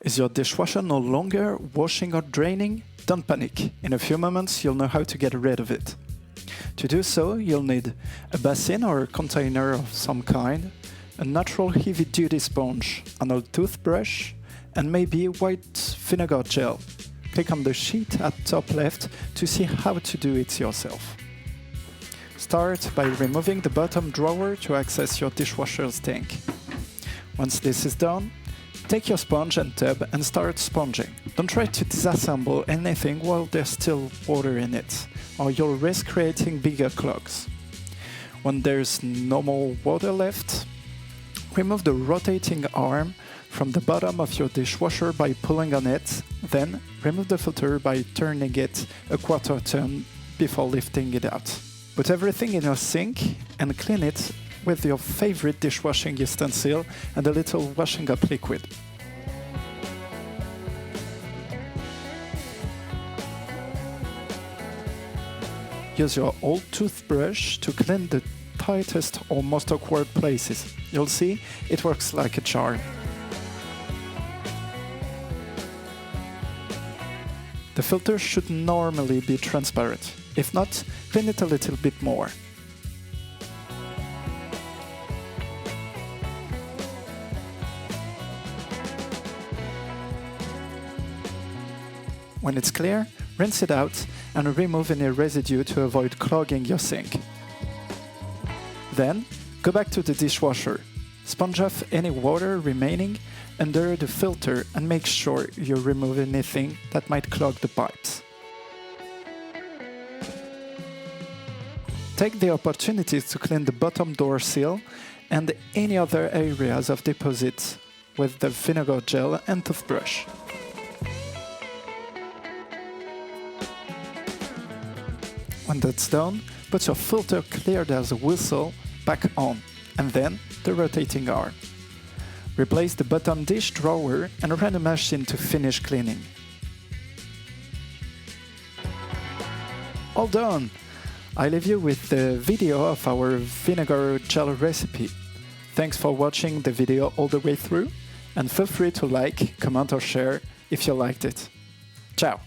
Is your dishwasher no longer washing or draining? Don't panic. In a few moments you'll know how to get rid of it. To do so, you'll need a basin or a container of some kind, a natural heavy-duty sponge, an old toothbrush, and maybe white vinegar gel. Click on the sheet at top left to see how to do it yourself. Start by removing the bottom drawer to access your dishwasher's tank. Once this is done, take your sponge and tub and start sponging. Don't try to disassemble anything while there's still water in it, or you'll risk creating bigger clogs. When there's no more water left, remove the rotating arm from the bottom of your dishwasher by pulling on it, then remove the filter by turning it a quarter turn before lifting it out. Put everything in your sink and clean it with your favorite dishwashing utensil and a little washing up liquid. Use your old toothbrush to clean the tightest or most awkward places. You'll see, it works like a charm. The filter should normally be transparent. If not, clean it a little bit more. When it's clear, rinse it out and remove any residue to avoid clogging your sink. Then, go back to the dishwasher. Sponge off any water remaining under the filter and make sure you remove anything that might clog the pipes. Take the opportunity to clean the bottom door seal and any other areas of deposit with the vinegar gel and toothbrush. When that's done, put your filter cleared as a whistle back on, and then the rotating arm. Replace the bottom dish drawer and run a machine to finish cleaning. All done! I leave you with the video of our vinegar gel recipe. Thanks for watching the video all the way through, and feel free to like, comment or share if you liked it. Ciao!